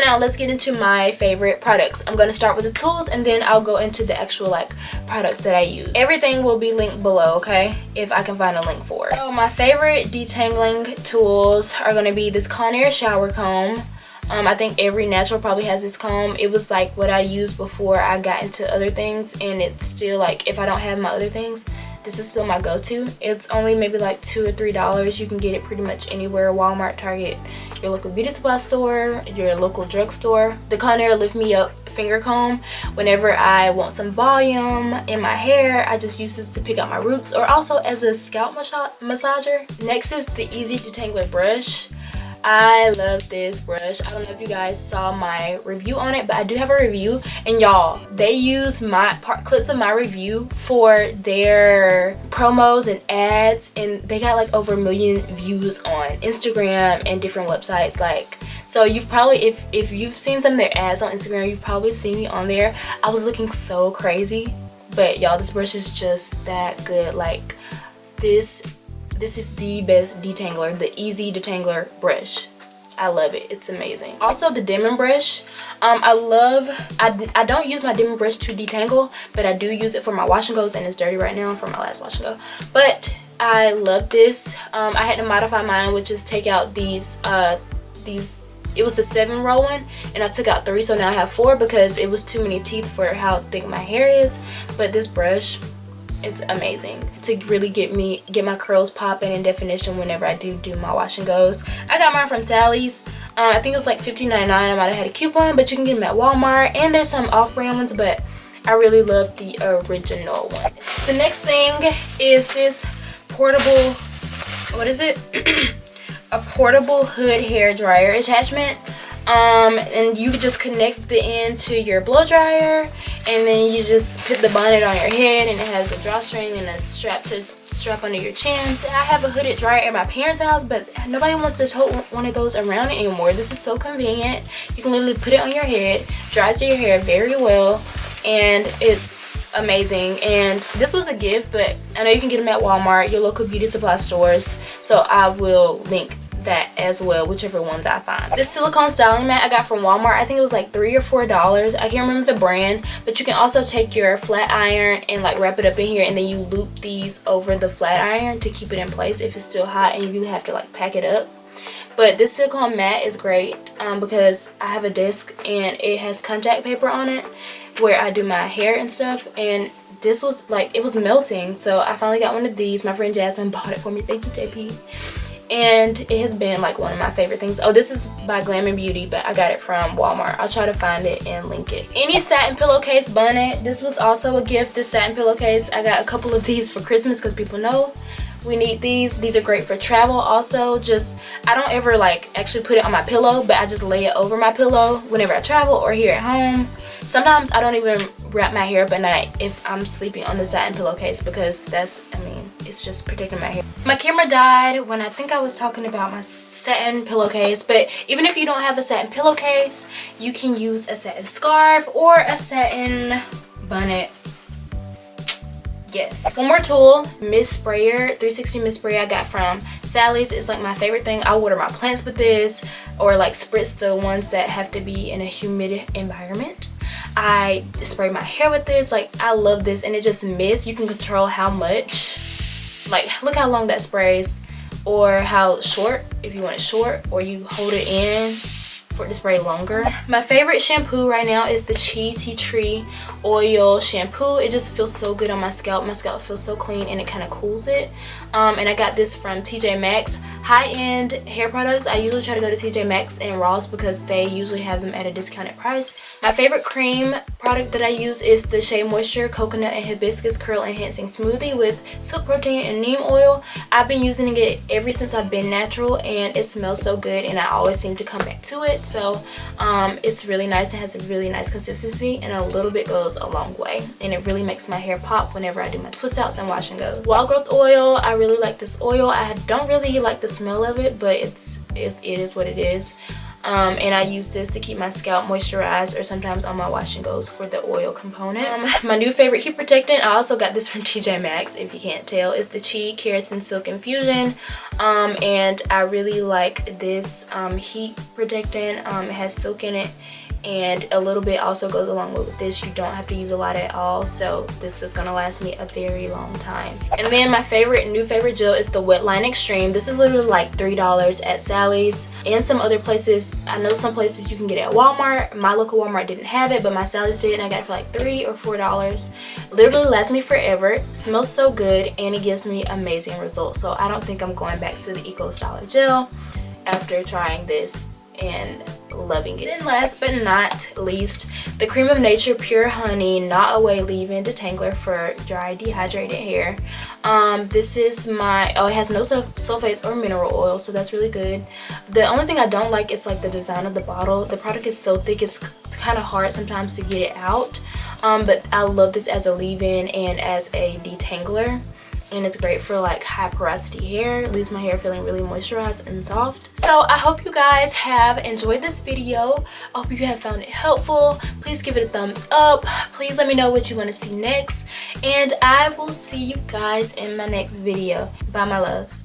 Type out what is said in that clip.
now let's get into my favorite products. I'm going to start with the tools and then I'll go into the actual like products that I use. Everything will be linked below, okay, if I can find a link for it. So my favorite detangling tools are going to be this Conair shower comb. I think every natural probably has this comb. It was like what I used before I got into other things, and it's still like, if I don't have my other things, this is still my go-to. It's only maybe like $2 or $3. You can get it pretty much anywhere: Walmart, Target, your local beauty supply store, your local drugstore. The Conair Lift Me Up finger comb, whenever I want some volume in my hair, I just use this to pick out my roots, or also as a scalp massager. Next is the Easy Detangler brush. I love this brush. I don't know if you guys saw my review on it, but I do have a review, and y'all, they use my clips of my review for their promos and ads, and they got like over 1 million views on Instagram and different websites. Like, so you've probably, if you've seen some of their ads on Instagram, you've probably seen me on there. I was looking so crazy, but y'all, this brush is just that good. Like, this is the best detangler, the Easy Detangler brush. I love it. It's amazing. Also, the dimming brush. I don't use my dimming brush to detangle, but I do use it for my wash and goes, and it's dirty right now from my last wash and go. But I love this. I had to modify mine, which is take out these, it was the 7-row one, and I took out 3, so now I have 4 because it was too many teeth for how thick my hair is. But this brush, it's amazing to really get my curls popping in definition whenever I do my wash and goes. I got mine from Sally's. I think it was like $15.99. I might have had a coupon, but you can get them at Walmart, and there's some off-brand ones, but I really love the original one. The next thing is this portable, what is it? A portable hood hair dryer attachment. And you could just connect the end to your blow dryer, and then you just put the bonnet on your head, and it has a drawstring and a strap to strap under your chin. I have a hooded dryer at my parents' house, but nobody wants to tote one of those around anymore. This is so convenient. You can literally put it on your head, dries your hair very well, and it's amazing. And this was a gift, but I know you can get them at Walmart, your local beauty supply stores, so I will link that as well, whichever ones I find. This silicone styling mat I got from Walmart. I think it was like $3 or $4. I can't remember the brand, but you can also take your flat iron and like wrap it up in here, and then you loop these over the flat iron to keep it in place if it's still hot and you have to like pack it up. But this silicone mat is great because I have a disc and it has contact paper on it where I do my hair and stuff, and this was like, it was melting, so I finally got one of these. My friend Jasmine bought it for me. Thank you, JP. And it has been like one of my favorite things. Oh, this is by Glam and Beauty, but I got it from Walmart. I'll try to find it and link it. Any satin pillowcase bonnet. This was also a gift, this satin pillowcase. I got a couple of these for Christmas because people know we need these. These are great for travel also. Just, I don't ever like actually put it on my pillow, but I just lay it over my pillow whenever I travel or here at home. Sometimes I don't even wrap my hair up at night if I'm sleeping on the satin pillowcase, because that's, I mean, it's just protecting my hair. My camera died when I think I was talking about my satin pillowcase, but even if you don't have a satin pillowcase, you can use a satin scarf or a satin bonnet. Yes. One more tool, mist sprayer, 360 mist sprayer I got from Sally's. Is like my favorite thing. I water my plants with this, or like spritz the ones that have to be in a humid environment. I spray my hair with this. Like, I love this, and it just mists. You can control how much, like, look how long that sprays, or how short if you want it short, or you hold it in for it to spray longer. My favorite shampoo right now is the Tea Tree Oil Shampoo. It just feels so good on my scalp. My scalp feels so clean, and it kind of cools it. And I got this from TJ Maxx. High-end hair products, I usually try to go to TJ Maxx and Ross because they usually have them at a discounted price. My favorite cream product that I use is the Shea Moisture Coconut and Hibiscus Curl Enhancing Smoothie with Silk Protein and Neem Oil. I've been using it ever since I've been natural, and it smells so good, and I always seem to come back to it. So it's really nice. It has a really nice consistency, and a little bit goes a long way, and it really makes my hair pop whenever I do my twist outs and wash and goes. Wild Growth Oil, I really like this oil. I don't really like the smell of it, but it is what it is. and I use this to keep my scalp moisturized, or sometimes on my wash and goes for the oil component. My new favorite heat protectant, I also got this from TJ Maxx if you can't tell, is the Chi Keratin Silk Infusion. And I really like this heat protectant. It has silk in it, and a little bit also goes along with this. You don't have to use a lot at all, so this is gonna last me a very long time. And then my new favorite gel is the Wet Line Extreme. This is literally like $3 at Sally's and some other places. I know some places you can get it at Walmart. My local Walmart didn't have it, but my Sally's did, and I got it for like $3 or $4. Literally lasts me forever. It smells so good, and it gives me amazing results. So I don't think I'm going back to the Eco Styler gel after trying this and loving it. Then last but not least, the Cream of Nature Pure Honey Not Away Leave-In Detangler for dry dehydrated hair. This is my, it has no sulfates or mineral oil, so that's really good. The only thing I don't like is like the design of the bottle. The product is so thick, it's kind of hard sometimes to get it out. But I love this as a leave-in and as a detangler. And it's great for like high porosity hair. It leaves my hair feeling really moisturized and soft. So I hope you guys have enjoyed this video. I hope you have found it helpful. Please give it a thumbs up. Please let me know what you want to see next, and I will see you guys in my next video. Bye, my loves.